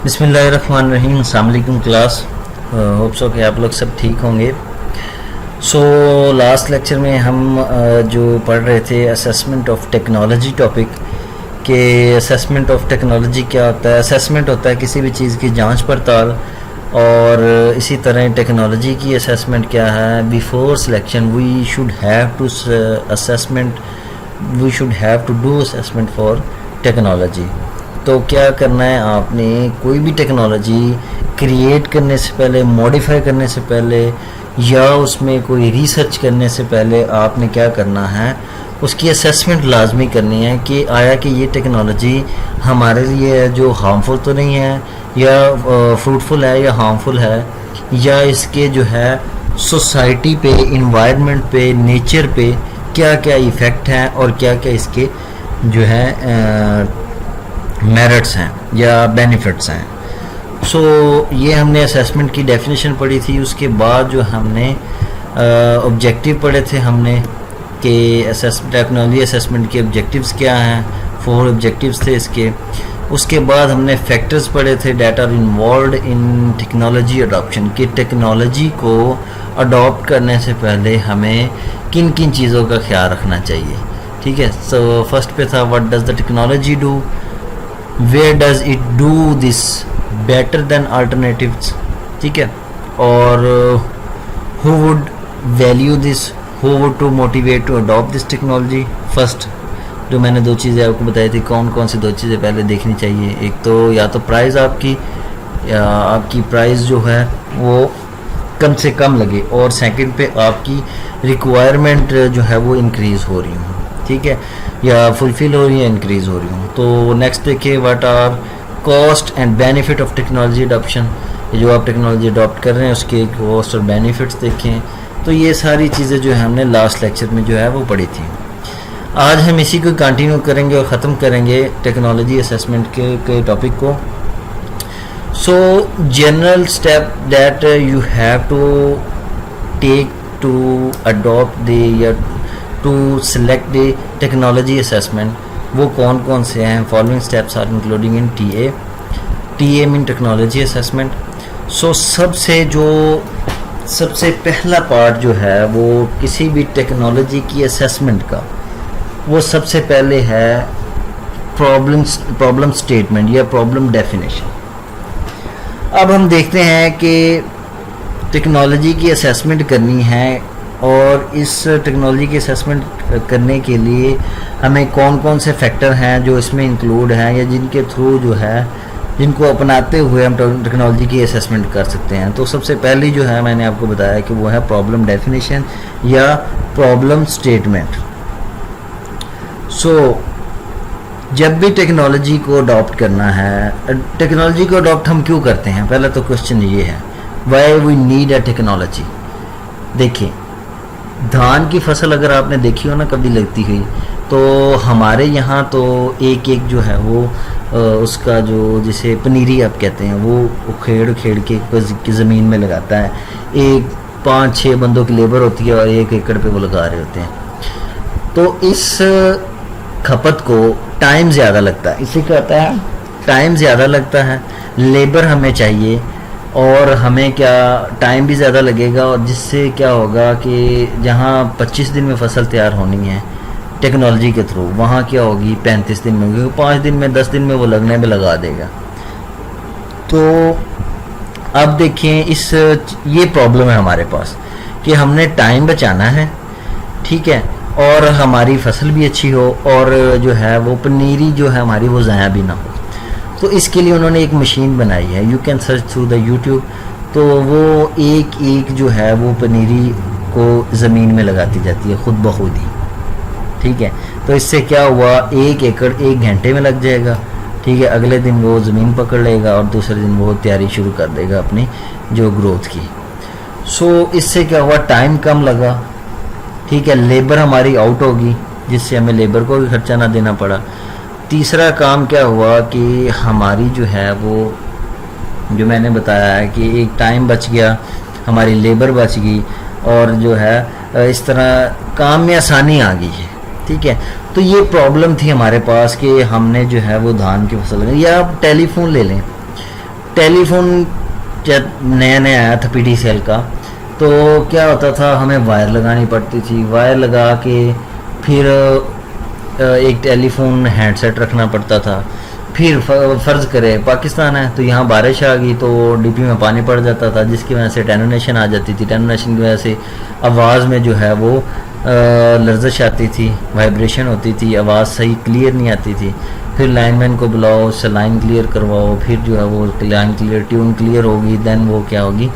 बिस्मिल्लाहिर्रहमानिर्रहीम। अस्सलाम वालेकुम क्लास। होप सो कि आप लोग सब ठीक होंगे। लास्ट लेक्चर में हम जो पढ़ रहे थे असेसमेंट ऑफ टेक्नोलॉजी टॉपिक के। असेसमेंट ऑफ टेक्नोलॉजी क्या होता है? असेसमेंट होता है किसी भी चीज़ की जांच पड़ताल, और इसी तरह टेक्नोलॉजी की असेसमेंट क्या है? Before selection we should have to do assessment for technology. तो क्या करना है आपने? कोई भी टेक्नोलॉजी क्रिएट करने से पहले, मॉडिफाई करने से पहले, या उसमें कोई रिसर्च करने से पहले आपने क्या करना है? उसकी असेसमेंट लाजमी करनी है कि आया कि ये टेक्नोलॉजी हमारे लिए जो हार्मफुल तो नहीं है, या फ्रूटफुल है या हार्मफुल है, या इसके जो है सोसाइटी पे, इन्वायरमेंट पे, नेचर पे क्या क्या इफ़ेक्ट हैं, और क्या क्या इसके जो है मेरिट्स हैं या बेनिफिट्स हैं। ये हमने असेसमेंट की डेफिनेशन पढ़ी थी। उसके बाद जो हमने ऑब्जेक्टिव पढ़े थे हमने कि टेक्नोलॉजी असेसमेंट के ऑब्जेक्टिव्स क्या हैं। 4 ऑब्जेक्टिव्स थे इसके। उसके बाद हमने फैक्टर्स पढ़े थे that are involve in technology adoption, कि टेक्नोलॉजी को अडॉप्ट करने से पहले हमें किन किन चीज़ों का ख्याल रखना चाहिए। ठीक है। फर्स्ट पे था what does the technology do, where does it do this better than alternatives. ठीक है। और who would value this, who would to motivate to adopt this technology. First जो मैंने 2 चीज़ें आपको बताई थी, कौन कौन सी 2 चीज़ें पहले देखनी चाहिए? एक तो या तो प्राइस आपकी, या आपकी प्राइस जो है वो कम से कम लगे, और सेकंड पे आपकी रिक्वायरमेंट जो है वो इंक्रीज़ हो रही हो। ठीक है, या फुलफिल हो रही है, इंक्रीज़ हो रही हूँ। तो नेक्स्ट देखिए what are cost and benefit of technology adoption. ये जो आप टेक्नोलॉजी अडॉप्ट कर रहे हैं उसके कॉस्ट और बेनिफिट्स देखें। तो ये सारी चीज़ें जो है हमने लास्ट लेक्चर में जो है वो पढ़ी थी। आज हम इसी को कंटिन्यू करेंगे और ख़त्म करेंगे टेक्नोलॉजी असेसमेंट के टॉपिक को। General step that you have to take to adopt the या to select the technology assessment, वो कौन कौन से हैं? Following steps are including in TA mean technology assessment. सबसे पहला पार्ट जो है वो किसी भी टेक्नोलॉजी की असेसमेंट का, वो सबसे पहले है प्रॉब्लम स्टेटमेंट या प्रॉब्लम डेफिनेशन। अब हम देखते हैं कि टेक्नोलॉजी की असेसमेंट करनी है, और इस टेक्नोलॉजी की असेसमेंट करने के लिए हमें कौन कौन से फैक्टर हैं जो इसमें इंक्लूड हैं, या जिनके थ्रू जो है, जिनको अपनाते हुए हम टेक्नोलॉजी की असेसमेंट कर सकते हैं। तो सबसे पहली जो है मैंने आपको बताया कि वो है प्रॉब्लम डेफिनेशन या प्रॉब्लम स्टेटमेंट। जब भी टेक्नोलॉजी को अडॉप्ट करना है, टेक्नोलॉजी को अडॉप्ट हम क्यों करते हैं? पहला तो क्वेश्चन ये है, why we need a technology. देखिए, धान की फसल अगर आपने देखी हो ना कभी लगती हुई, तो हमारे यहाँ तो एक एक जो है वो उसका जो जिसे पनीरी आप कहते हैं, वो उखेड़ के ज़मीन में लगाता है। 5-6 बंदों की लेबर होती है और 1 एकड़ पे वो लगा रहे होते हैं। तो इस खपत को टाइम ज़्यादा लगता है, इसी का होता है टाइम ज़्यादा लगता है, लेबर हमें चाहिए, और हमें क्या टाइम भी ज़्यादा लगेगा, और जिससे क्या होगा कि जहाँ 25 दिन में फसल तैयार होनी है टेक्नोलॉजी के थ्रू, वहाँ क्या होगी 35 दिन में होगी, 5 दिन में 10 दिन में वो लगने में लगा देगा। तो अब देखें, ये प्रॉब्लम है हमारे पास कि हमने टाइम बचाना है, ठीक है, और हमारी फसल भी अच्छी हो, और जो है वो पनीरी जो है हमारी वो ज़ाया भी ना हो। तो इसके लिए उन्होंने एक मशीन बनाई है, you can search through the YouTube. तो वो एक जो है वो पनीरी को ज़मीन में लगाती जाती है खुद ब खुद ही। ठीक है, तो इससे क्या हुआ, 1 एकड़ 1 घंटे में लग जाएगा। ठीक है, अगले दिन वो ज़मीन पकड़ लेगा और दूसरे दिन वो तैयारी शुरू कर देगा अपनी जो ग्रोथ की। इससे क्या हुआ, टाइम कम लगा। ठीक है, लेबर हमारी आउट होगी, जिससे हमें लेबर को भी खर्चा ना देना पड़ा। तीसरा काम क्या हुआ कि हमारी जो है वो, जो मैंने बताया है कि एक टाइम बच गया, हमारी लेबर बच गई, और जो है इस तरह काम में आसानी आ गई है। ठीक है, तो ये प्रॉब्लम थी हमारे पास कि हमने जो है वो धान की फसल लगाई। या आप टेलीफोन ले लें, टेलीफोन जब नया नया आया था PTCL का, तो क्या होता था, हमें वायर लगानी पड़ती थी, वायर लगा के फिर एक टेलीफोन हैंडसेट रखना पड़ता था। फिर फ़र्ज़ करें पाकिस्तान है तो यहाँ बारिश आ गई तो DP में पानी पड़ जाता था, जिसकी वजह से टेनोनेशन आ जाती थी। टेनोनेशन की वजह से आवाज़ में जो है वो लर्जिश आती थी, वाइब्रेशन होती थी, आवाज़ सही क्लियर नहीं आती थी। फिर लाइनमैन को बुलाओ, उससे लाइन क्लियर करवाओ, फिर जो है वो लाइन क्लियर, ट्यून क्लियर होगी, देन वो क्या होगी,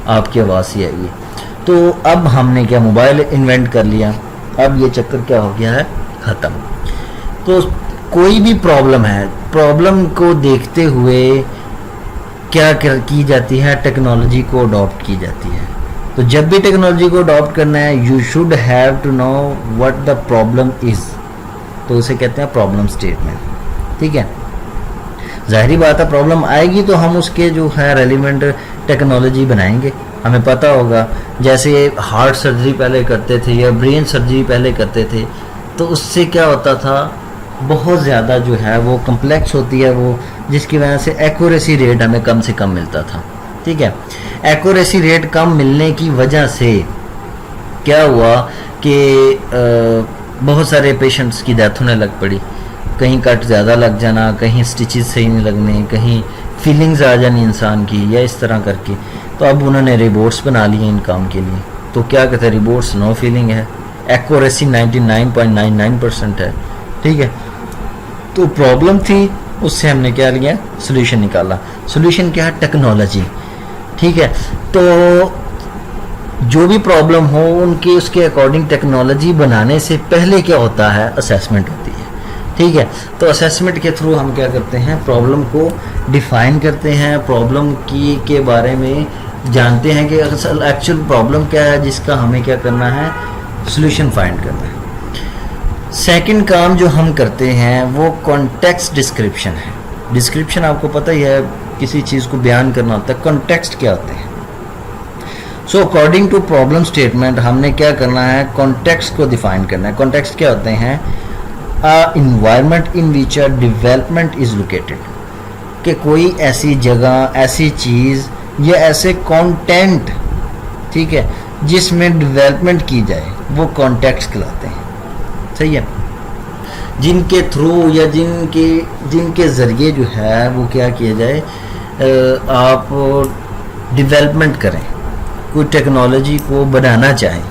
आपकी आवाज़ ही आएगी। तो अब हमने क्या, मोबाइल इन्वेंट कर लिया, अब ये चक्कर क्या हो गया है, ख़त्म। तो कोई भी प्रॉब्लम है, प्रॉब्लम को देखते हुए क्या की जाती है, टेक्नोलॉजी को अडॉप्ट की जाती है। तो जब भी टेक्नोलॉजी को अडॉप्ट करना है, you should have to know what the problem is, तो उसे कहते हैं प्रॉब्लम स्टेटमेंट। ठीक है, जाहिर बात है प्रॉब्लम आएगी तो हम उसके जो है रेलिवेंट टेक्नोलॉजी बनाएंगे। हमें पता होगा, जैसे हार्ट सर्जरी पहले करते थे या ब्रेन सर्जरी पहले करते थे, तो उससे क्या होता था, बहुत ज़्यादा जो है वो कम्प्लेक्स होती है वो, जिसकी वजह से एक्यूरेसी रेट हमें कम से कम मिलता था। ठीक है, एक्यूरेसी रेट कम मिलने की वजह से क्या हुआ कि बहुत सारे पेशेंट्स की डेथ होने लग पड़ी। कहीं कट ज़्यादा लग जाना, कहीं स्टिचेस सही नहीं लगने, कहीं फीलिंग्स आ जानी इंसान की, या इस तरह करके। तो अब उन्होंने रिपोर्ट्स बना लिए इन काम के लिए। तो क्या कहते हैं, रिपोर्ट्स नो फीलिंग है, एक्यूरेसी 99.99% है। ठीक है, तो प्रॉब्लम थी, उससे हमने क्या लिया, सोल्यूशन निकाला। सोल्यूशन क्या है, टेक्नोलॉजी। ठीक है, तो जो भी प्रॉब्लम हो उनके उसके अकॉर्डिंग टेक्नोलॉजी बनाने से पहले क्या होता है, असेसमेंट होती है। ठीक है, तो असेसमेंट के थ्रू हम क्या करते हैं, प्रॉब्लम को डिफाइन करते हैं, प्रॉब्लम की के बारे में जानते हैं कि असल एक्चुअल प्रॉब्लम क्या है, जिसका हमें क्या करना है, सोल्यूशन फाइंड करना है। सेकंड काम जो हम करते हैं वो कॉन्टेक्स्ट डिस्क्रिप्शन है। डिस्क्रिप्शन आपको पता ही है, किसी चीज़ को बयान करना होता है। कॉन्टेक्स्ट क्या होते हैं, so according to problem statement हमने क्या करना है, कॉन्टेक्स्ट को डिफाइन करना है। कॉन्टेक्स्ट क्या होते हैं, environment in which a development is located, कि कोई ऐसी जगह, ऐसी चीज़ या ऐसे कंटेंट, ठीक है, जिसमें डेवलपमेंट की जाए, वो कॉन्टेक्स्ट कहलाते हैं। सही है, जिनके थ्रू या जिनके ज़रिए जो है वो क्या किया जाए, आप डेवलपमेंट करें, कोई टेक्नोलॉजी को बनाना चाहें,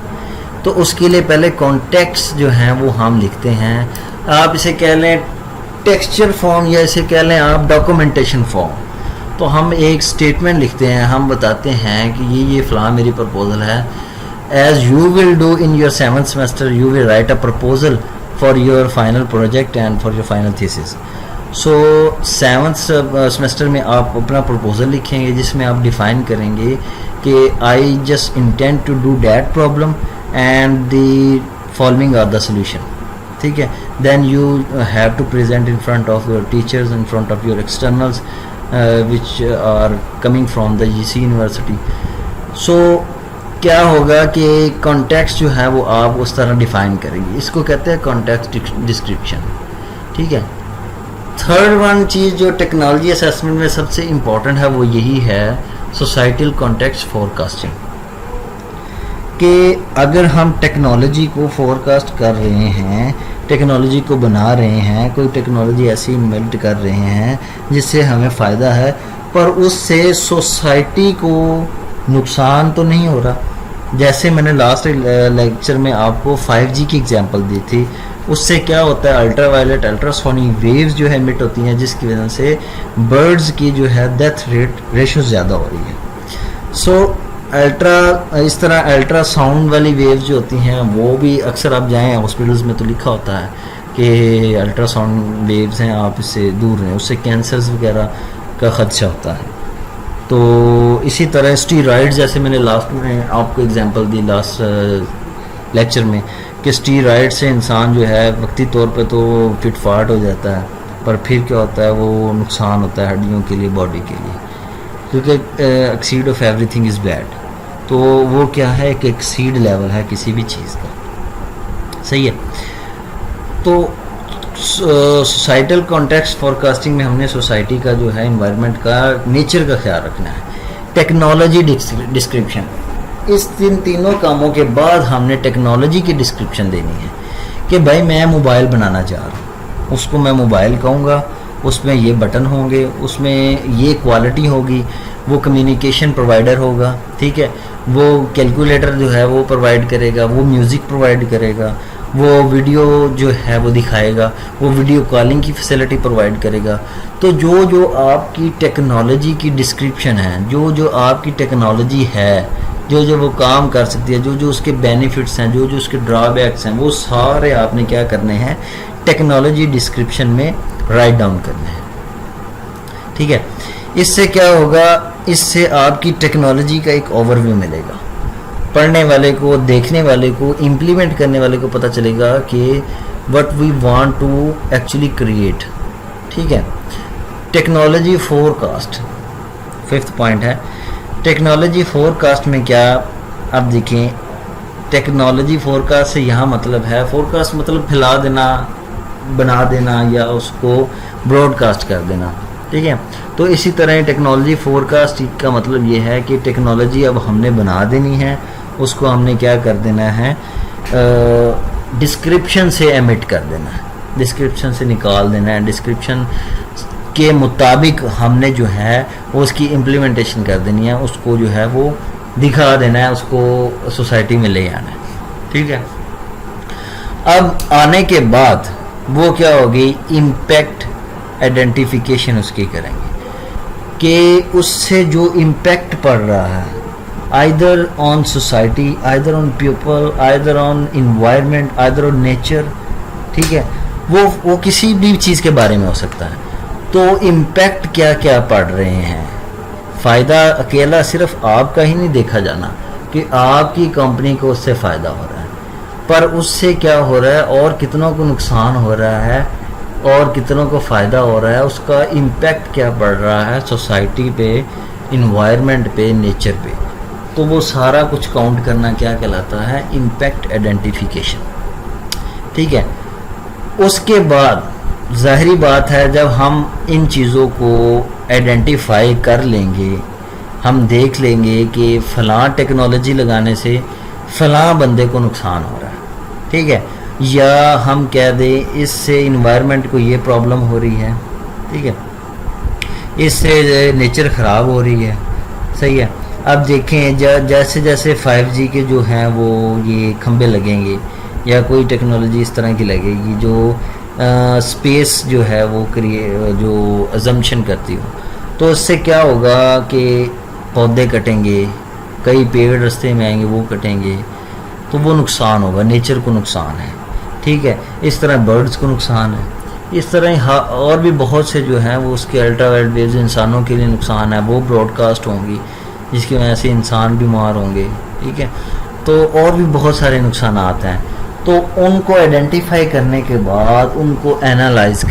तो उसके लिए पहले कॉन्टेक्स्ट जो है वो हम लिखते हैं। आप इसे कह लें टेक्सचर फॉर्म, या इसे कह लें आप डॉक्यूमेंटेशन फॉर्म। तो हम एक स्टेटमेंट लिखते हैं, हम बताते हैं कि ये फ़लाँ मेरी प्रपोजल है। As you will do in your 7th semester, you will write a proposal for your final project and for your final thesis. So 7th semester में आप अपना proposal लिखेंगे, जिसमें आप define करेंगे कि I just intend to do that problem and the following are the solution. ठीक है, then you have to present in front of your teachers, in front of your externals which are coming from the GC University. So क्या होगा कि context जो है वो आप उस तरह डिफाइन करेंगे, इसको कहते हैं कॉन्टेक्स्ट डिस्क्रिप्शन। ठीक है, थर्ड वन चीज़ जो टेक्नोलॉजी असेसमेंट में सबसे इम्पॉर्टेंट है वो यही है, सोसाइटल कॉन्टेक्स्ट फोरकास्टिंग। कि अगर हम टेक्नोलॉजी को फोरकास्ट कर रहे हैं, टेक्नोलॉजी को बना रहे हैं, कोई टेक्नोलॉजी ऐसी इन्वेंट कर रहे हैं जिससे हमें फ़ायदा है, पर उससे सोसाइटी को नुकसान तो नहीं हो रहा। जैसे मैंने लास्ट लेक्चर में आपको 5G की एग्जांपल दी थी, उससे क्या होता है, अल्ट्रावायलेट अल्ट्रासोनिक वेव्स जो है एमिट होती हैं, जिसकी वजह से बर्ड्स की जो है डेथ रेशो ज़्यादा हो रही है। सो इस तरह अल्ट्रासाउंड वाली वेव्स जो होती हैं वो भी अक्सर आप जाएँ हॉस्पिटल्स में तो लिखा होता है कि अल्ट्रासाउंड वेव्स हैं, आप इससे दूर रहें, उससे कैंसर्स वगैरह का खदशा होता है। तो इसी तरह स्टीरॉइड, जैसे मैंने लास्ट में आपको एग्जांपल दी लास्ट लेक्चर में, कि स्टीरॉइड से इंसान जो है वक्ती तौर पे तो फिटफाट हो जाता है, पर फिर क्या होता है, वो नुकसान होता है हड्डियों के लिए, बॉडी के लिए, क्योंकि exceed of everything is bad. तो वो क्या है, कि एक्सीड लेवल है किसी भी चीज़ का। सही है, तो सोसाइटल कॉन्टेक्स्ट फोरकास्टिंग में हमने सोसाइटी का जो है इन्वायरमेंट का नेचर का ख्याल रखना है। टेक्नोलॉजी डिस्क्रिप्शन, इस तीनों कामों के बाद हमने टेक्नोलॉजी की डिस्क्रिप्शन देनी है कि भाई मैं मोबाइल बनाना चाह रहा हूँ, उसको मैं मोबाइल कहूँगा, उसमें ये बटन होंगे, उसमें ये क्वालिटी होगी, वो कम्युनिकेशन प्रोवाइडर होगा, ठीक है, वो कैलकुलेटर जो है वो प्रोवाइड करेगा, वो म्यूज़िक प्रोवाइड करेगा, वो वीडियो जो है वो दिखाएगा, वो वीडियो कॉलिंग की फैसिलिटी प्रोवाइड करेगा। तो जो जो आपकी टेक्नोलॉजी की डिस्क्रिप्शन है, जो जो आपकी टेक्नोलॉजी है, जो जो वो काम कर सकती है, जो जो उसके बेनिफिट्स हैं, जो जो उसके ड्रॉबैक्स हैं, वो सारे आपने क्या करने हैं, टेक्नोलॉजी डिस्क्रिप्शन में राइट डाउन करने हैं, ठीक है। इससे क्या होगा, इससे आपकी टेक्नोलॉजी का एक ओवरव्यू मिलेगा, पढ़ने वाले को, देखने वाले को, इम्प्लीमेंट करने वाले को पता चलेगा कि what we want to actually create, ठीक है। टेक्नोलॉजी फोरकास्ट, 5th पॉइंट है टेक्नोलॉजी फोरकास्ट में क्या। अब देखें, टेक्नोलॉजी फोरकास्ट से यहाँ मतलब है, फोरकास्ट मतलब फैला देना, बना देना या उसको ब्रॉडकास्ट कर देना, ठीक है। तो इसी तरह टेक्नोलॉजी फोरकास्ट का मतलब ये है कि टेक्नोलॉजी अब हमने बना देनी है, उसको हमने क्या कर देना है, डिस्क्रिप्शन से एमिट कर देना है, डिस्क्रिप्शन से निकाल देना है, डिस्क्रिप्शन के मुताबिक हमने जो है वो उसकी इम्प्लीमेंटेशन कर देनी है, उसको जो है वो दिखा देना है, उसको सोसाइटी में ले आना है, ठीक है। अब आने के बाद वो क्या होगी, इम्पैक्ट आइडेंटिफिकेशन उसकी करेंगे कि उससे जो इम्पैक्ट पड़ रहा है, either on society, either on people, either on environment, either on nature, ठीक है, वो किसी भी चीज़ के बारे में हो सकता है। तो इम्पैक्ट क्या क्या पड़ रहे हैं, फ़ायदा अकेला सिर्फ आपका ही नहीं देखा जाना कि आपकी कंपनी को उससे फ़ायदा हो रहा है, पर उससे क्या हो रहा है और कितनों को नुकसान हो रहा है और कितनों को फ़ायदा हो रहा है, उसका इम्पैक्ट क्या पड़ रहा है सोसाइटी पे, इन्वायरमेंट पे, नेचर पे। तो वो सारा कुछ काउंट करना क्या कहलाता है, इम्पैक्ट आइडेंटिफिकेशन, ठीक है। उसके बाद ज़ाहिरी बात है, जब हम इन चीज़ों को आइडेंटिफाई कर लेंगे, हम देख लेंगे कि फ़लाँ टेक्नोलॉजी लगाने से फ़लाँ बंदे को नुकसान हो रहा है, ठीक है, या हम कह दें इससे इन्वायरमेंट को ये प्रॉब्लम हो रही है, ठीक है, इससे नेचर ख़राब हो रही है, सही है। अब देखें जैसे जैसे 5G के जो हैं वो ये खंबे लगेंगे या कोई टेक्नोलॉजी इस तरह की लगेगी जो स्पेस जो है वो जो अजम्पशन करती हो, तो इससे क्या होगा कि पौधे कटेंगे, कई पेड़ रास्ते में आएंगे वो कटेंगे, तो वो नुकसान होगा, नेचर को नुकसान है, ठीक है। इस तरह बर्ड्स को नुकसान है, इस तरह और भी बहुत से जो हैं वो उसके अल्ट्रावायलेट वेव्स इंसानों के लिए नुकसान है, वो ब्रॉडकास्ट होंगी जिसकी वजह से इंसान बीमार होंगे, ठीक है। तो और भी बहुत सारे नुकसान हैं, तो उनको आइडेंटिफाई करने के बाद उनको एनालाइज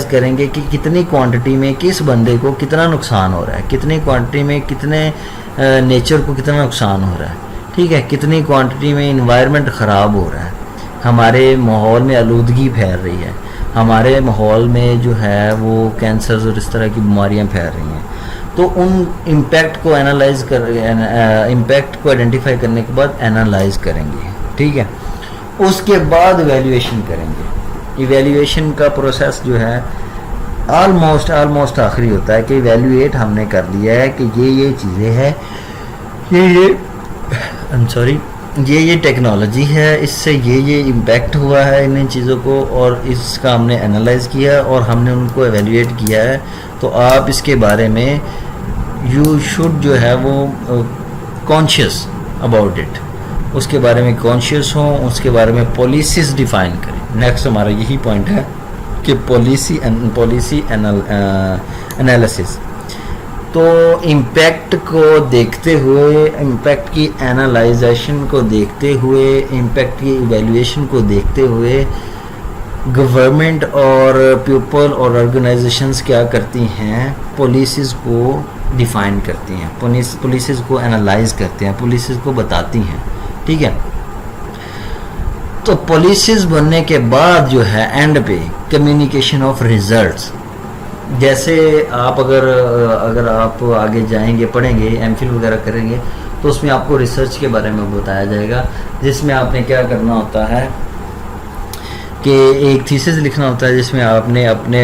करेंगे कि कितनी क्वांटिटी में किस बंदे को कितना नुकसान हो रहा है, कितनी क्वांटिटी में कितने नेचर को कितना नुकसान हो रहा है, ठीक है, कितनी क्वांटिटी में इन्वायरमेंट ख़राब हो रहा है, हमारे माहौल में आलूदगी फैल रही है, हमारे माहौल में जो है वो कैंसर्स और इस तरह की बीमारियां फैल रही हैं। तो उन इम्पैक्ट को इम्पैक्ट को आइडेंटिफाई करने के बाद एनालाइज करेंगे, ठीक है। उसके बाद इवैल्यूएशन करेंगे। इवैल्यूएशन का प्रोसेस जो है ऑलमोस्ट आखिरी होता है कि इवैल्यूएट हमने कर लिया है कि ये चीज़ें हैं, ये टेक्नोलॉजी है, इससे ये इम्पैक्ट हुआ है इन चीज़ों को, और इसका हमने एनालाइज किया और हमने उनको एवेल्यूएट किया है। तो आप इसके बारे में यू शुड जो है वो कॉन्शियस अबाउट इट, उसके बारे में कॉन्शियस हों, उसके बारे में पॉलिसीज़ डिफ़ाइन करें। नेक्स्ट हमारा यही पॉइंट है कि पॉलिसी एनालिसिस। तो इम्पैक्ट को देखते हुए, इम्पैक्ट की एनालाइजेशन को देखते हुए, इम्पैक्ट की इवैल्यूएशन को देखते हुए गवर्नमेंट और पीपल और ऑर्गेनाइजेशंस क्या करती हैं, पॉलिसीज़ को डिफ़ाइन करती हैं, पॉलिसीज़ को एनालाइज करते हैं, पॉलिसीज़ को बताती हैं, ठीक है। तो पॉलिसीज बनने के बाद जो है एंड पे कम्युनिकेशन ऑफ रिजल्ट्स, जैसे आप अगर आप आगे जाएंगे पढ़ेंगे एमफिल वगैरह करेंगे तो उसमें आपको रिसर्च के बारे में बताया जाएगा, जिसमें आपने क्या करना होता है कि एक थीसिस लिखना होता है जिसमें आपने अपने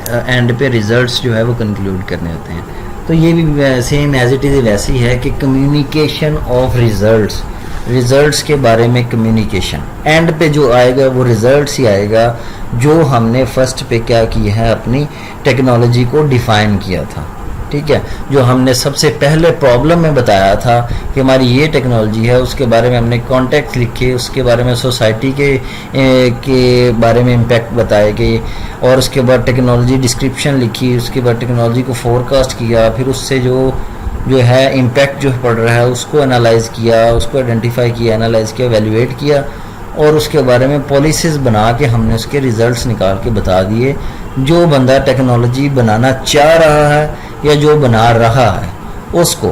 एंड पे रिजल्ट्स जो है वो कंक्लूड करने होते हैं। तो ये भी सेम एज इट इज़ वैसी है कि कम्युनिकेशन ऑफ रिजल्ट्स के बारे में कम्युनिकेशन, एंड पे जो आएगा वो रिजल्ट्स ही आएगा जो हमने फर्स्ट पे क्या किया है, अपनी टेक्नोलॉजी को डिफ़ाइन किया था। ठीक है, जो हमने सबसे पहले प्रॉब्लम में बताया था कि हमारी ये टेक्नोलॉजी है, उसके बारे में हमने कॉन्टेक्ट लिखे, उसके बारे में सोसाइटी के बारे में इम्पैक्ट बताए गए, और उसके बाद टेक्नोलॉजी डिस्क्रिप्शन लिखी, उसके बाद टेक्नोलॉजी को फोरकास्ट किया, फिर उससे जो है इम्पैक्ट जो पड़ रहा है उसको एनालाइज किया, उसको आइडेंटिफाई किया, एनालाइज किया, वैल्यूएट किया, और उसके बारे में पॉलिसीज़ बना के हमने उसके रिजल्ट्स निकाल के बता दिए। जो बंदा टेक्नोलॉजी बनाना चाह रहा है या जो बना रहा है उसको,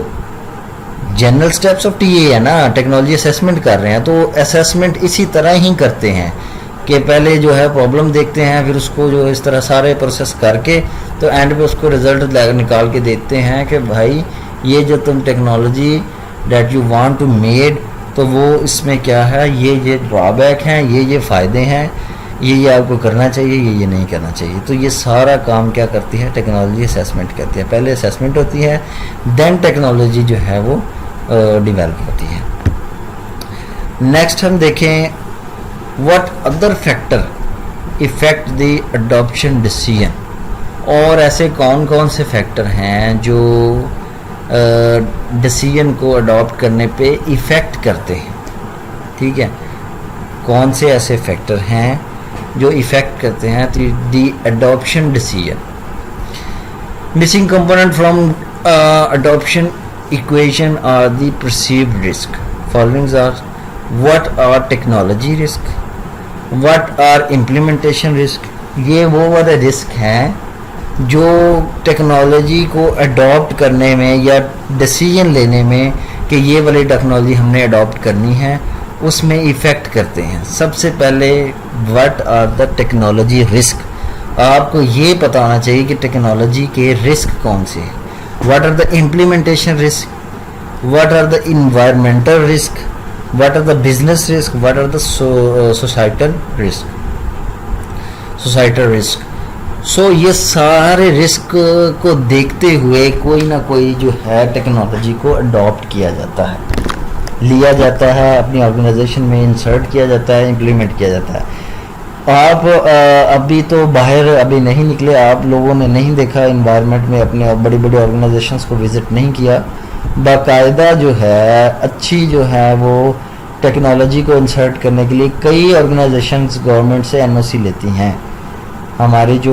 जनरल स्टेप्स ऑफ टीए है ना, टेक्नोलॉजी असेसमेंट कर रहे हैं, तो असेसमेंट इसी तरह ही करते हैं कि पहले जो है प्रॉब्लम देखते हैं, फिर उसको जो इस तरह सारे प्रोसेस करके तो एंड पे उसको रिजल्ट निकाल के देते हैं कि भाई ये जो तुम technology that you want to made, तो वो इसमें क्या है, ये ड्रॉबैक हैं, ये फ़ायदे हैं, ये आपको करना चाहिए, ये नहीं करना चाहिए। तो ये सारा काम क्या करती है, टेक्नोलॉजी असेसमेंट करती है। पहले असेसमेंट होती है, देन टेक्नोलॉजी जो है वो डेवलप होती है। नेक्स्ट हम देखें what other factor effect the adoption decision, और ऐसे कौन कौन से फैक्टर हैं जो डिसीजन को अडॉप्ट करने पे इफ़ेक्ट करते हैं। ठीक है, कौन से ऐसे फैक्टर हैं जो इफ़ेक्ट करते हैं the adoption decision. Missing component from adoption equation are the perceived risk. Followings are what are technology risk, what are implementation risk. ये वो वाले रिस्क हैं जो टेक्नोलॉजी को अडॉप्ट करने में या डिसीजन लेने में कि ये वाली टेक्नोलॉजी हमने अडॉप्ट करनी है उसमें इफ़ेक्ट करते हैं। सबसे पहले what are the technology risk. आपको ये पता होना चाहिए कि टेक्नोलॉजी के रिस्क कौन से हैं। What are the implementation risk, what are the environmental risk, what are the business risk, what are the societal risk. So ये सारे रिस्क को देखते हुए कोई ना कोई जो है टेक्नोलॉजी को अडॉप्ट किया जाता है, लिया जाता है, अपनी ऑर्गेनाइजेशन में इंसर्ट किया जाता है, इम्प्लीमेंट किया जाता है। आप अभी तो बाहर अभी नहीं निकले, आप लोगों ने नहीं देखा इन्वायरमेंट में, अपने बड़ी बड़ी ऑर्गेनाइजेशंस को विज़िट नहीं किया। बाकायदा जो है अच्छी जो है वो टेक्नोलॉजी को इंसर्ट करने के लिए कई ऑर्गेनाइजेशंस गवर्नमेंट से एनओसी लेती हैं। हमारी जो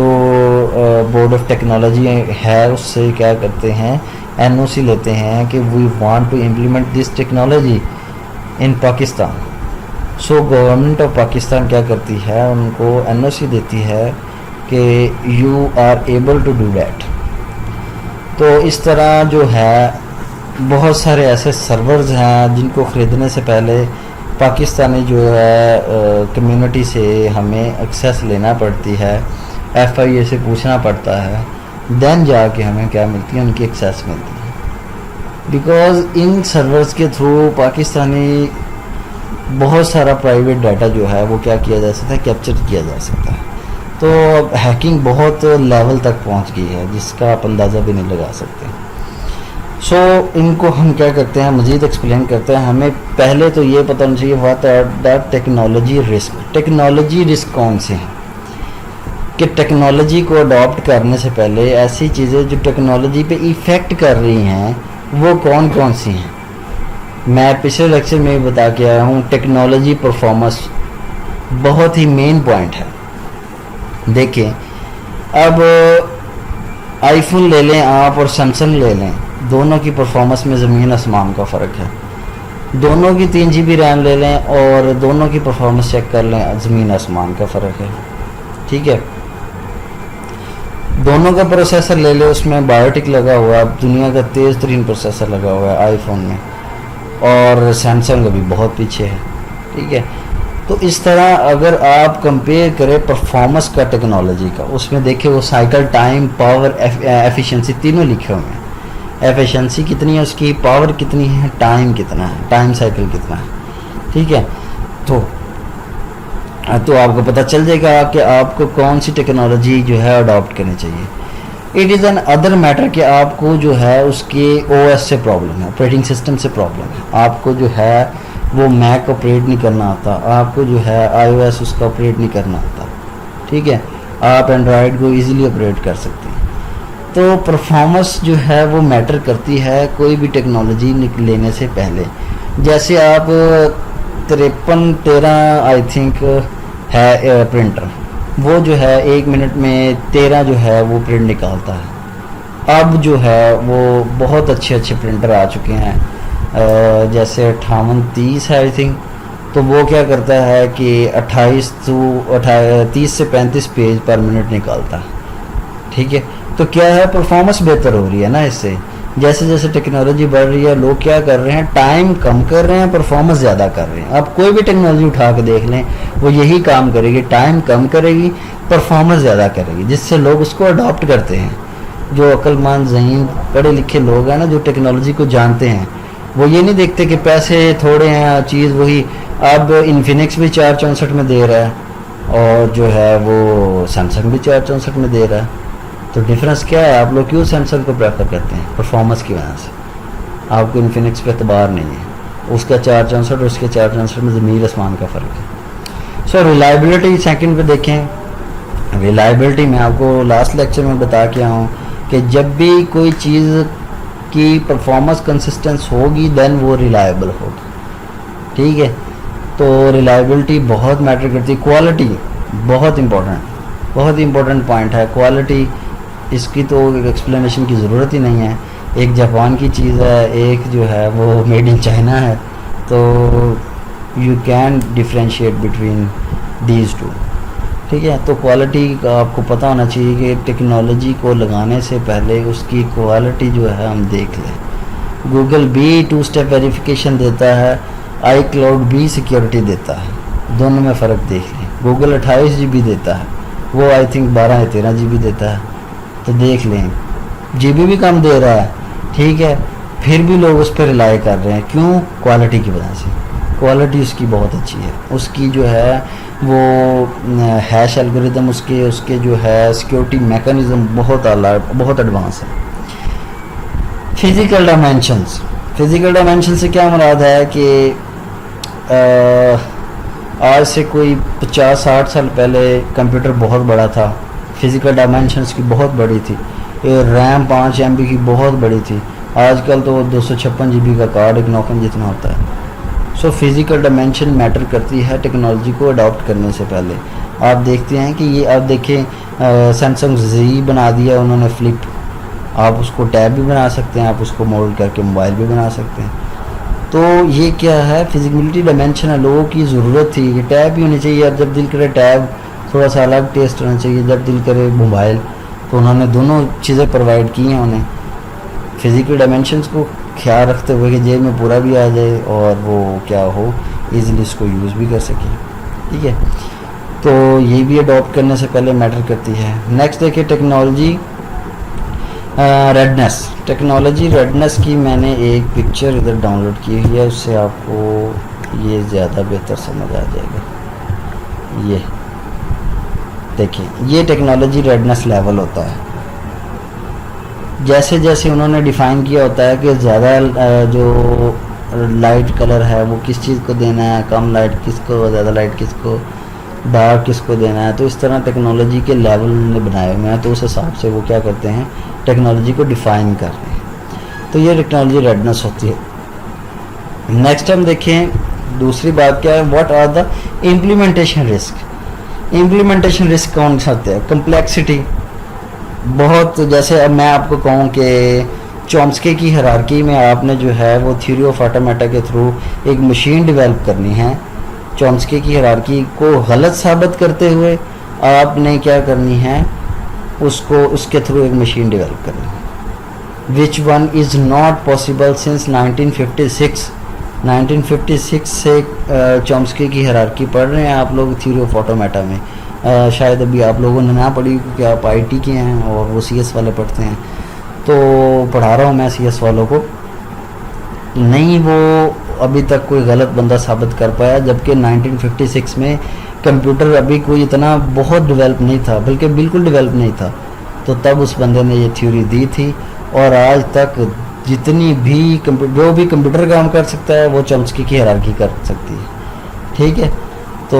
बोर्ड ऑफ टेक्नोलॉजी है उससे क्या करते हैं, एनओसी लेते हैं कि we want to implement this technology in Pakistan. So government of Pakistan क्या करती है, उनको एनओसी देती है कि you are able to do that. तो इस तरह जो है बहुत सारे ऐसे सर्वर्स हैं जिनको ख़रीदने से पहले पाकिस्तानी जो है कम्युनिटी से हमें एक्सेस लेना पड़ती है, FIA से पूछना पड़ता है, देन जाके हमें क्या मिलती है, उनकी एक्सेस मिलती है। बिकॉज़ इन सर्वर्स के थ्रू पाकिस्तानी बहुत सारा प्राइवेट डाटा जो है वो क्या किया जा सकता है, कैप्चर किया जा सकता है। तो हैकिंग बहुत लेवल तक पहुंच गई है जिसका आप अंदाज़ा भी नहीं लगा सकते। सो इनको हम क्या करते हैं, मज़ीद एक्सप्लेन करते हैं। हमें पहले तो ये पता होना चाहिए what are the technology risk. Technology risk कौन से हैं कि टेक्नोलॉजी को अडॉप्ट करने से पहले ऐसी चीज़ें जो टेक्नोलॉजी पे इफ़ेक्ट कर रही हैं वो कौन कौन सी हैं। मैं पिछले लेक्चर में भी बता के आया हूँ, टेक्नोलॉजी परफॉर्मेंस बहुत ही मेन पॉइंट है। देखिए, अब आईफोन ले लें आप और सैमसंग ले लें, दोनों की परफॉर्मेंस में ज़मीन आसमान का फ़र्क है। दोनों की 3 GB रैम ले लें और दोनों की परफॉर्मेंस चेक कर लें, ज़मीन आसमान का फ़र्क है। ठीक है, दोनों का प्रोसेसर ले ले, उसमें बायोटिक लगा हुआ है, दुनिया का तेज़ तरीन प्रोसेसर लगा हुआ है आईफोन में, और सैमसंग अभी बहुत पीछे है। ठीक है, तो इस तरह अगर आप कंपेयर करें परफॉर्मेंस का टेक्नोलॉजी का, उसमें देखिए वो साइकिल टाइम, पावर, एफिशिएंसी तीनों लिखे हुए हैं। एफिशिएंसी कितनी है उसकी, पावर कितनी है, टाइम कितना है, टाइम साइकिल कितना है। ठीक है, तो आपको पता चल जाएगा कि आपको कौन सी टेक्नोलॉजी जो है अडॉप्ट करनी चाहिए। It is an other matter कि आपको जो है उसके ओएस से प्रॉब्लम है, ऑपरेटिंग सिस्टम से प्रॉब्लम है, आपको जो है वो मैक ऑपरेट नहीं करना आता, आपको जो है iOS उसका ऑपरेट नहीं करना आता। ठीक है, आप एंड्रॉयड को इजीली ऑपरेट कर सकते हैं। तो परफॉर्मेंस जो है वो मैटर करती है कोई भी टेक्नोलॉजी लेने से पहले। जैसे आप 5313 आई थिंक है प्रिंटर, वो जो है 1 मिनट में 13 जो है वो प्रिंट निकालता है। अब जो है वो बहुत अच्छे प्रिंटर आ चुके हैं, जैसे 5830 है आई थिंक, तो वो क्या करता है कि 30 से 35 पेज पर मिनट निकालता है। ठीक है, तो क्या है, परफॉर्मेंस बेहतर हो रही है ना इससे। जैसे जैसे टेक्नोलॉजी बढ़ रही है, लोग क्या कर रहे हैं, टाइम कम कर रहे हैं, परफॉर्मेंस ज़्यादा कर रहे हैं। अब कोई भी टेक्नोलॉजी उठा के देख लें, वो यही काम करेगी, टाइम कम करेगी, परफॉर्मेंस ज़्यादा करेगी, जिससे लोग उसको अडॉप्ट करते हैं। जो अक्लमंद, ज़हीन, पढ़े लिखे लोग हैं ना, जो टेक्नोलॉजी को जानते हैं, वो ये नहीं देखते कि पैसे थोड़े हैं, चीज़ वही। अब इन्फिनिक्स भी 464 में दे रहा है, और जो है वो सैमसंग भी 464 में दे रहा है। तो डिफरेंस क्या है, आप लोग क्यों सैमसंग को प्रेफर करते हैं? परफॉर्मेंस की वजह से। आपको इन्फिनिक्स पे एतबार नहीं है, उसका 464 और उसके 464 में ज़मीन आसमान का फ़र्क है। सो रिलायबिलिटी सेकंड पे देखें। रिलायबिलिटी मैं आपको लास्ट लेक्चर में बता के आया हूँ कि जब भी कोई चीज़ की परफॉर्मेंस कंसिस्टेंस होगी देन वो रिलायबल होगी। ठीक है, तो रिलायबिलिटी बहुत मैटर करती है। क्वालिटी बहुत इंपॉर्टेंट पॉइंट है। क्वालिटी, इसकी तो एक्सप्लेनेशन की ज़रूरत ही नहीं है। एक जापान की चीज़ है, एक जो है वो मेड इन चाइना है, तो you can differentiate between these two. ठीक है, तो क्वालिटी का आपको पता होना चाहिए कि टेक्नोलॉजी को लगाने से पहले उसकी क्वालिटी जो है हम देख लें। गूगल भी 2 स्टेप वेरिफिकेशन देता है, iCloud भी सिक्योरिटी देता है, दोनों में फ़र्क देख लें। गूगल 28 GB देता है, वो आई थिंक 12 या 13 GB देता है, तो देख लें। GB भी कम दे रहा है, ठीक है, फिर भी लोग उस पर रिलाई कर रहे हैं। क्यों? क्वालिटी की वजह से। क्वालिटी उसकी बहुत अच्छी है, उसकी जो है वो हैश एल्गोरिदम, उसके जो है सिक्योरिटी मैकेनिज़्म बहुत आला, बहुत एडवांस है। फिज़िकल डायमेंशन से क्या मुराद है कि आज से कोई 50-60 साल पहले कंप्यूटर बहुत बड़ा था, फिज़िकल डायमेंशंस की बहुत बड़ी थी, रैम 5 MB की बहुत बड़ी थी। आजकल तो 256 GB का कार्ड एक नौकन जितना होता है। सो फिज़िकल डायमेंशन मैटर करती है टेक्नोलॉजी को अडॉप्ट करने से पहले। आप देखते हैं कि ये आप देखें, सैमसंग Z बना दिया उन्होंने फ्लिप, आप उसको टैब भी बना सकते हैं, आप उसको मोल्ड करके मोबाइल भी बना सकते हैं। तो ये क्या है, फिजिबिलिटी डायमेंशन है। लोगों की ज़रूरत थी कि टैब भी होनी चाहिए, अब जब दिल करे टैब, थोड़ा सा अलग टेस्ट होना चाहिए, जब दिल करे मोबाइल, तो उन्होंने दोनों चीज़ें प्रोवाइड की हैं उन्हें, फिज़िकल डायमेंशंस को ख्याल रखते हुए कि जेब में पूरा भी आ जाए और वो क्या हो, ईज़िली इसको यूज़ भी कर सकें। ठीक है, तो ये भी अडॉप्ट करने से पहले मैटर करती है। नेक्स्ट देखिए टेक्नोलॉजी रेडनेस। टेक्नोलॉजी रेडनेस की मैंने एक पिक्चर इधर डाउनलोड की हुई है, उससे आपको ये ज़्यादा बेहतर समझ आ जाएगा। ये देखिए, ये टेक्नोलॉजी रेडनेस लेवल होता है। जैसे जैसे उन्होंने डिफ़ाइन किया होता है कि ज़्यादा जो लाइट कलर है वो किस चीज़ को देना है, कम लाइट किसको, ज़्यादा लाइट किसको, डार्क किसको देना है, तो इस तरह टेक्नोलॉजी के लेवल ने बनाए हुए हैं, तो उस हिसाब से वो क्या करते हैं, टेक्नोलॉजी को डिफ़ाइन कर रहे हैं। तो ये टेक्नोलॉजी रेडनेस होती है। नेक्स्ट हम देखें, दूसरी बात क्या है, what are the implementation risk. Implementation risk कौन सा होते हैं? कम्प्लेक्सिटी बहुत, जैसे अब मैं आपको कहूँ कि चॉम्स्की की हायरार्की में आपने जो है वो थ्योरी ऑफ ऑटोमेटा के थ्रू एक मशीन डेवलप करनी है। चॉम्स्की की हायरार्की को गलत साबित करते हुए आपने क्या करनी है, उसको उसके थ्रू एक मशीन डेवलप करनी है, which one is not possible since 1956 1956 से चॉम्स्की की हायरार्की पढ़ रहे हैं आप लोग थ्योरी ऑफ ऑटोमेटा में। शायद अभी आप लोगों ने ना पढ़ी क्योंकि आप आईटी के हैं और वो सीएस वाले पढ़ते हैं, तो पढ़ा रहा हूँ मैं सीएस वालों को। नहीं, वो अभी तक कोई गलत बंदा साबित कर पाया, जबकि 1956 में कंप्यूटर अभी कोई इतना बहुत डेवलप नहीं था, बल्कि बिल्कुल डेवलप नहीं था, तो तब उस बंदे ने ये थ्योरी दी थी। और आज तक जितनी भी जो भी कंप्यूटर काम कर सकता है वो चॉम्स्की की हायरार्की कर सकती है, ठीक है। तो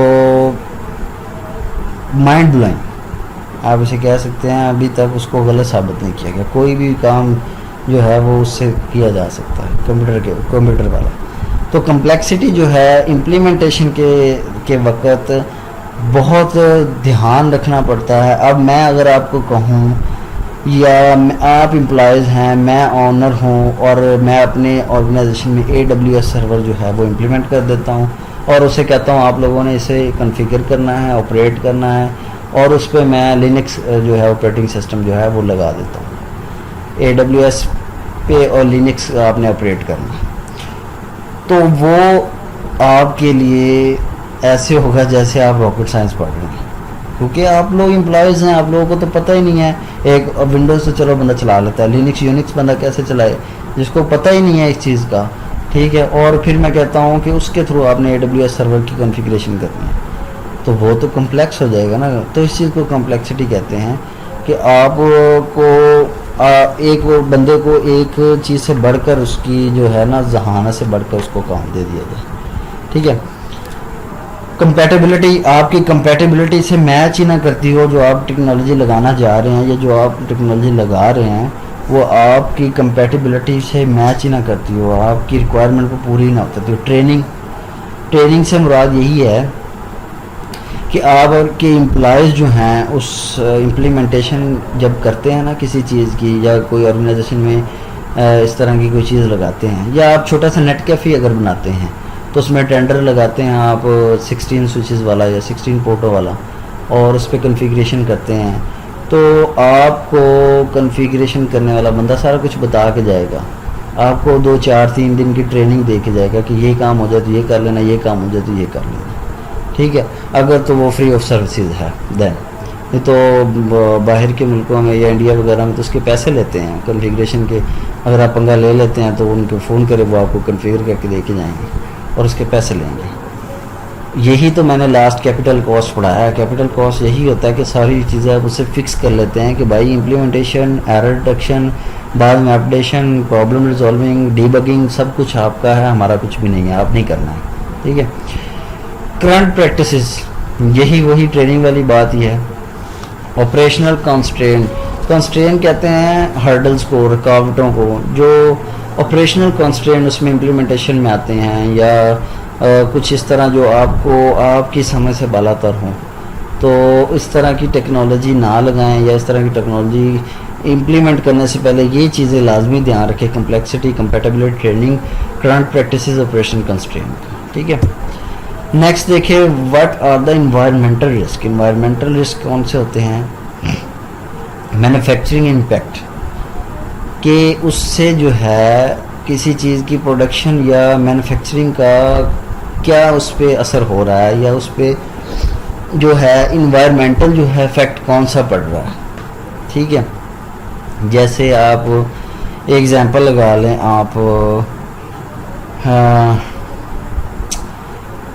माइंड ब्लोइंग आप इसे कह सकते हैं, अभी तक उसको गलत साबित नहीं किया गया। कोई भी काम जो है वो उससे किया जा सकता है कंप्यूटर वाला। तो कम्प्लेक्सिटी जो है इम्प्लीमेंटेशन के वक्त बहुत ध्यान रखना पड़ता है। अब मैं अगर आपको कहूँ या आप एम्प्लॉयज़ हैं, मैं ऑनर हूँ और मैं अपने ऑर्गेनाइजेशन में AWS सर्वर जो है वो इम्प्लीमेंट कर देता हूँ और उसे कहता हूँ आप लोगों ने इसे कॉन्फ़िगर करना है, ऑपरेट करना है, और उस पर मैं लिनक्स जो है ऑपरेटिंग सिस्टम जो है वो लगा देता हूँ। AWS पे और लिनक्स आपने ऑपरेट करना है, तो वो आपके लिए ऐसे होगा जैसे आप रॉकेट साइंस पढ़ रहे हैं, क्योंकि आप लोग एम्प्लॉयज़ हैं, आप लोगों को तो पता ही नहीं है। एक विंडोज़ तो चलो बंदा चला लेता है, लिनक्स यूनिक्स बंदा कैसे चलाए जिसको पता ही नहीं है इस चीज़ का, ठीक है। और फिर मैं कहता हूँ कि उसके थ्रू आपने AWS सर्वर की कॉन्फ़िगरेशन करनी है, तो वो तो कम्प्लेक्स हो जाएगा ना। तो इस चीज़ को कम्प्लेक्सिटी कहते हैं कि आपको एक बंदे को एक चीज़ से बढ़कर उसकी जो है ना जहाना से बढ़कर उसको काम दे दिया जाए, ठीक है। कंपैटिबिलिटी आपकी कंपैटिबिलिटी से मैच ही ना करती हो, जो आप टेक्नोलॉजी लगाना जा रहे हैं या जो आप टेक्नोलॉजी लगा रहे हैं वो आपकी कंपैटिबिलिटी से मैच ही ना करती हो, आपकी रिक्वायरमेंट को पूरी ना करती हो। ट्रेनिंग से मुराद यही है कि आपके एम्प्लॉयज़ जो हैं उस इम्प्लीमेंटेशन जब करते हैं ना किसी चीज़ की, या कोई ऑर्गेनाइजेशन में इस तरह की कोई चीज़ लगाते हैं, या आप छोटा सा नेट कैफ़े अगर बनाते हैं तो उसमें टेंडर लगाते हैं आप 16 स्विचेस वाला या 16 पोर्टों वाला, और उस पर कॉन्फ़िगरेशन करते हैं, तो आपको कॉन्फ़िगरेशन करने वाला बंदा सारा कुछ बता के जाएगा, आपको 2 4 3 दिन की ट्रेनिंग दे के जाएगा कि ये काम हो जाए तो ये कर लेना, ये काम हो जाए तो ये कर लेना, ठीक है। अगर तो वो फ्री ऑफ सर्विसेज है देन, नहीं तो बाहर के मुल्कों में या इंडिया वगैरह में तो उसके पैसे लेते हैं कॉन्फ़िगरेशन के। अगर आप पंगा ले लेते हैं तो उनको फ़ोन करें, वो आपको कॉन्फ़िगर करके दे के जाएंगे और उसके पैसे लेंगे। यही तो मैंने लास्ट कैपिटल कॉस्ट पढ़ाया है। कैपिटल कॉस्ट यही होता है कि सारी चीज़ें आप उससे फिक्स कर लेते हैं कि भाई इम्प्लीमेंटेशन, एरर डिटेक्शन, बाद में अपडेशन, प्रॉब्लम रिजॉल्विंग, डीबगिंग, सब कुछ आपका है, हमारा कुछ भी नहीं है, आप नहीं करना है, ठीक है। करंट प्रैक्टिसेस, यही वही ट्रेनिंग वाली बात ही है। ऑपरेशनल कंस्ट्रेंट कहते हैं हर्डल्स को, रुकावटों को, जो ऑपरेशनल कंस्ट्रेंट उसमें इम्प्लीमेंटेशन में आते हैं या कुछ इस तरह जो आपको आपकी समझ से बालातर हों, तो इस तरह की टेक्नोलॉजी ना लगाएं या इस तरह की टेक्नोलॉजी इम्प्लीमेंट करने से पहले ये चीज़ें लाजमी ध्यान रखें। Complexity, compatibility, training, current practices, operational constraint, ठीक है। नेक्स्ट देखिए, what are the environmental risk. Environmental risk कौन से होते हैं? मैन्युफैक्चरिंग इम्पैक्ट, कि उससे जो है किसी चीज़ की प्रोडक्शन या मैन्युफैक्चरिंग का क्या उस पर असर हो रहा है, या उस पर जो है इन्वायरमेंटल जो है इफेक्ट कौन सा पड़ रहा है, ठीक है। जैसे आप एग्जांपल लगा लें, आप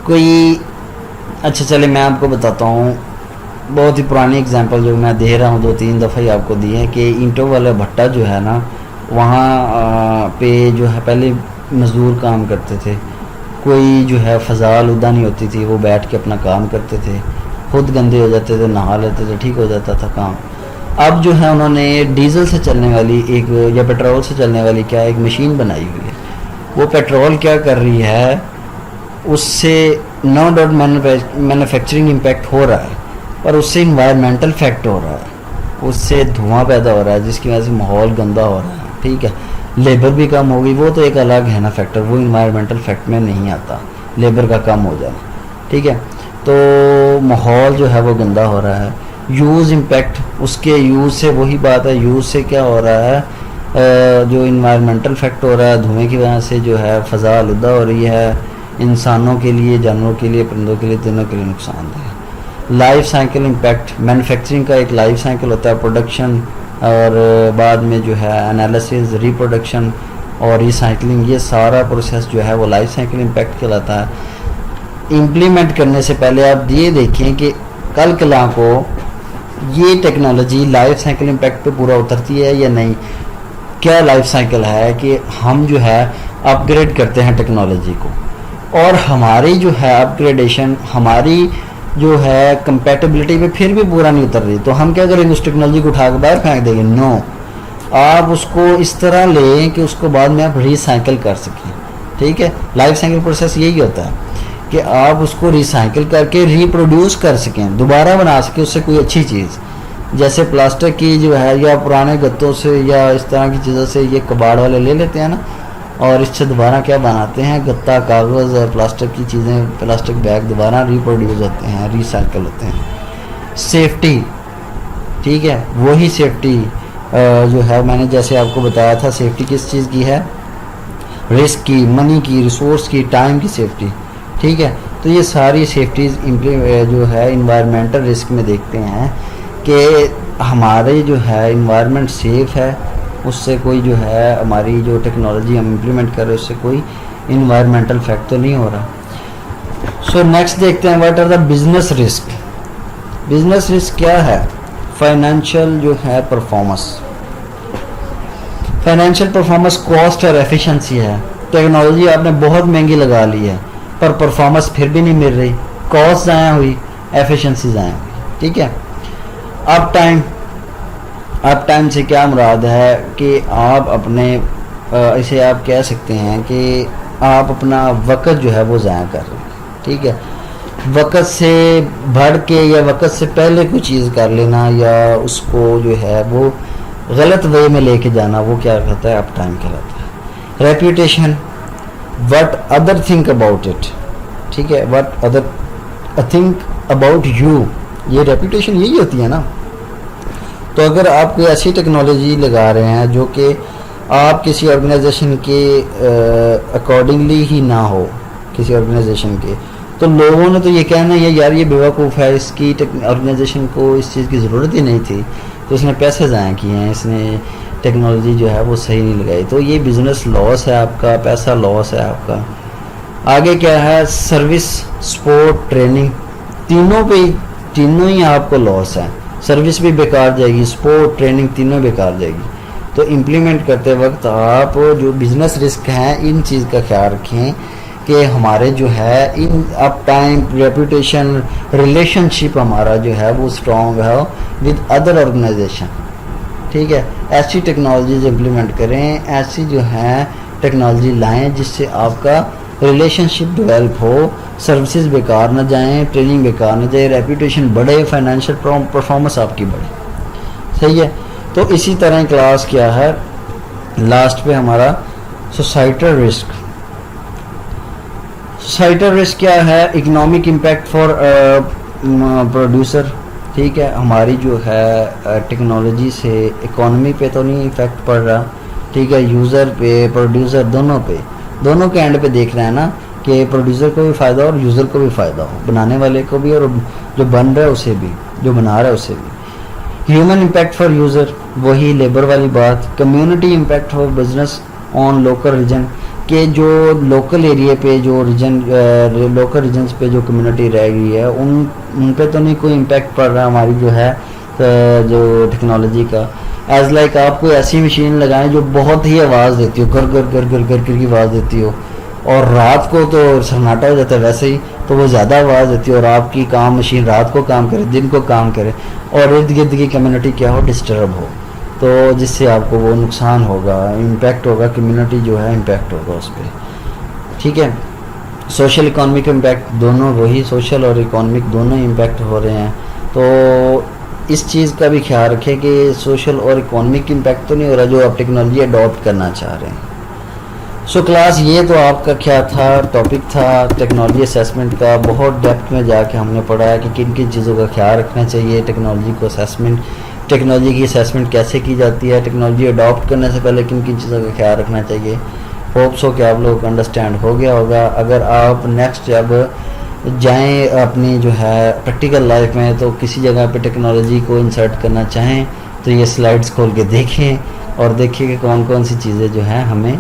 कोई, अच्छा चले मैं आपको बताता हूँ, बहुत ही पुरानी एग्जांपल जो मैं दे रहा हूँ, 2-3 दफ़ा ही आपको दी है, कि ईंटों वाला भट्टा जो है ना, वहाँ पे जो है पहले मज़दूर काम करते थे, कोई जो है फ़ज़ा आलूदा नहीं होती थी, वो बैठ के अपना काम करते थे, खुद गंदे हो जाते थे, नहा लेते थे, ठीक हो जाता था काम। अब जो है उन्होंने डीजल से चलने वाली एक या पेट्रोल से चलने वाली क्या एक मशीन बनाई हुई है। वो पेट्रोल क्या कर रही है, उससे नो डाउट मैन्युफैक्चरिंग इम्पैक्ट हो रहा है, पर उससे इन्वायरमेंटल इफेक्ट हो रहा है, उससे धुआं पैदा हो रहा है जिसकी वजह से माहौल गंदा हो रहा है, ठीक है। लेबर भी कम होगी, वो तो एक अलग है ना फैक्टर, वो इन्वायरमेंटल इफेक्ट में नहीं आता, लेबर का कम हो जाना, ठीक है। तो माहौल जो है वो गंदा हो रहा है। यूज़ इम्पैक्ट, उसके यूज़ से वही बात है, यूज़ से क्या हो रहा है जो इन्वायरमेंटल इफेक्ट हो रहा है धुएं की वजह से, जो है फ़ज़ा आलूदा हो रही है, इंसानों के लिए, जानवरों के लिए, परिंदों के लिए, तीनों के लिए नुकसानदेह है। लाइफ साइकिल इम्पैक्ट, मैन्युफैक्चरिंग का एक लाइफ साइकिल होता है, प्रोडक्शन और बाद में जो है एनालिसिस, रिप्रोडक्शन और रिसाइकलिंग, ये सारा प्रोसेस जो है वो लाइफ साइकिल इम्पैक्ट कहलाता है। इम्प्लीमेंट करने से पहले आप ये देखें कि कल कला को ये टेक्नोलॉजी लाइफ साइकिल इम्पैक्ट पे पूरा उतरती है या नहीं। क्या लाइफ साइकिल है कि हम जो है अपग्रेड करते हैं टेक्नोलॉजी को, और हमारी जो है अपग्रेडेशन, हमारी जो है कंपैटिबिलिटी पे फिर भी पूरा नहीं उतर रही, तो हम क्या करेंगे, उस टेक्नोलॉजी को उठा के बाहर फेंक देंगे। नो, आप उसको इस तरह लें कि उसको बाद में आप रिसाइकिल कर सकें। ठीक है, लाइफ साइकिल प्रोसेस यही होता है कि आप उसको रिसाइकिल करके रिप्रोड्यूस कर सकें, दोबारा बना सकें उससे कोई अच्छी चीज़। जैसे प्लास्टिक की जो है या पुराने गत्तों से या इस तरह की चीज़ों से ये कबाड़ वाले ले लेते हैं ना, और इससे दोबारा क्या बनाते हैं, गत्ता, कागज़ और प्लास्टिक की चीज़ें, प्लास्टिक बैग दोबारा रिप्रोड्यूस होते हैं, रिसाइकिल होते हैं। सेफ्टी, ठीक है, वही सेफ्टी जो है मैंने जैसे आपको बताया था, सेफ्टी किस चीज़ की है, रिस्क की, मनी की, रिसोर्स की, टाइम की सेफ्टी। ठीक है, तो ये सारी सेफ्टीज़ जो है इन्वायरमेंटल रिस्क में देखते हैं कि हमारे जो है इन्वायरमेंट सेफ़ है, उससे कोई जो है हमारी जो टेक्नोलॉजी हम इम्प्लीमेंट कर रहे हैं उससे कोई इन्वायरमेंटल इफेक्ट तो नहीं हो रहा। सो नेक्स्ट देखते हैं, what are the business risk. Business risk क्या है, फाइनेंशियल जो है परफॉर्मेंस, फाइनेंशियल परफॉर्मेंस कॉस्ट और एफिशिएंसी है। टेक्नोलॉजी आपने बहुत महंगी लगा ली है पर परफॉर्मेंस फिर भी नहीं मिल रही, कॉस्ट ज़ाया हुई, एफिशिएंसी ज़ाया हुई। ठीक है, अप टाइम से क्या मुराद है कि आप अपने इसे आप कह सकते हैं कि आप अपना वक़्त जो है वो ज़ाया कर रहे हैं। ठीक है, वक़्त से बढ़ के या वक़्त से पहले कोई चीज़ कर लेना या उसको जो है वो गलत वे में लेके जाना, वो क्या कहता है, अप टाइम कहलाता है। Reputation, what other think about it. ठीक है, what other think about you, ये रेप्यूटेशन यही होती है ना। तो अगर आप कोई ऐसी टेक्नोलॉजी लगा रहे हैं जो कि आप किसी ऑर्गेनाइजेशन के अकॉर्डिंगली ही ना हो, किसी ऑर्गेनाइजेशन के, तो लोगों ने तो ये कहना है यार ये बेवकूफ़ है, इसकी ऑर्गेनाइजेशन को इस चीज़ की ज़रूरत ही नहीं थी, तो इसने पैसे ज़ाया किए हैं, इसने टेक्नोलॉजी जो है वो सही नहीं लगाई। तो ये बिज़नेस लॉस है आपका, पैसा लॉस है आपका। आगे क्या है, सर्विस, सपोर्ट, ट्रेनिंग, तीनों ही आपको लॉस है। सर्विस भी बेकार जाएगी, सपोर्ट, ट्रेनिंग तीनों बेकार जाएगी। तो इम्प्लीमेंट करते वक्त आप जो बिज़नेस रिस्क हैं इन चीज़ का ख्याल रखें कि हमारे जो है in up time, reputation, relationship हमारा जो है वो स्ट्रॉन्ग है विद अदर ऑर्गेनाइजेशन। ठीक है, ऐसी टेक्नोलॉजीज इम्प्लीमेंट करें, ऐसी जो है टेक्नोलॉजी लाएं जिससे आपका रिलेशनशिप डेवलप हो, सर्विसेज बेकार ना जाएं, ट्रेनिंग बेकार ना जाए, रेपुटेशन बढ़े, फाइनेंशियल परफॉर्मेंस आपकी बढ़े। सही है, तो इसी तरह क्लास क्या है, लास्ट पे हमारा सोसाइटल रिस्क। सोसाइटल रिस्क क्या है, इकोनॉमिक इम्पैक्ट फॉर प्रोड्यूसर। ठीक है, हमारी जो है टेक्नोलॉजी से इकोनॉमी पे तो नहीं इफेक्ट पड़ रहा। ठीक है, यूज़र पे, प्रोड्यूसर, दोनों के एंड पे देख रहे हैं ना कि प्रोड्यूसर को भी फ़ायदा हो और यूज़र को भी फ़ायदा हो, बनाने वाले को भी और जो बन रहा है उसे भी, जो बना रहा है उसे भी। ह्यूमन इम्पैक्ट फॉर यूज़र, वही लेबर वाली बात। Community impact for business on local region, के जो लोकल एरिया पे जो लोकल रीजन्स पे जो कम्युनिटी रह गई है उन पे तो नहीं कोई इम्पैक्ट पड़ रहा हमारी जो है जो टेक्नोलॉजी का। एज लाइक आप कोई ऐसी मशीन लगाएं जो बहुत ही आवाज़ देती हो, कर कर कर कर कर कर की आवाज़ देती हो, और रात को तो सन्नाटा हो जाता है वैसे ही, तो वो ज़्यादा आवाज़ देती है और आपकी काम मशीन रात को काम करे, दिन को काम करे, और इर्द गिर्द की कम्युनिटी क्या हो, डिस्टर्ब हो, तो जिससे आपको वो नुकसान होगा, इम्पैक्ट होगा, कम्युनिटी जो है इम्पैक्ट होगा उस पर। ठीक है, सोशल इकोनॉमिक इम्पैक्ट, दोनों वही सोशल और इकोनॉमिक दोनों इम्पैक्ट हो रहे हैं। तो इस चीज़ का भी ख्याल रखें कि सोशल और इकोनॉमिक इम्पैक्ट तो नहीं हो रहा जो आप टेक्नोलॉजी अडॉप्ट करना चाह रहे हैं। सो क्लास ये तो आपका क्या था, टॉपिक था टेक्नोलॉजी असेसमेंट का। बहुत डेप्थ में जाके हमने पढ़ा है कि किन किन चीज़ों का ख्याल रखना चाहिए टेक्नोलॉजी को असेसमेंट टेक्नोलॉजी की असेसमेंट कैसे की जाती है, टेक्नोलॉजी अडॉप्ट करने से पहले किन किन चीज़ों का ख्याल रखना चाहिए। होप सो कि आप लोगों को अंडरस्टैंड हो गया होगा। अगर आप नेक्स्ट जब जाएं अपनी जो है प्रैक्टिकल लाइफ में, तो किसी जगह पे टेक्नोलॉजी को इंसर्ट करना चाहें तो ये स्लाइड्स खोल के देखें और देखिए कि कौन कौन सी चीज़ें जो हैं हमें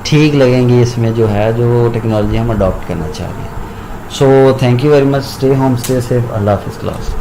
ठीक लगेंगी इसमें, जो है जो टेक्नोलॉजी हम अडॉप्ट करना चाह रहे हैं। So thank you very much, stay home, stay safe, अल्लाह हाफिज़ क्लास।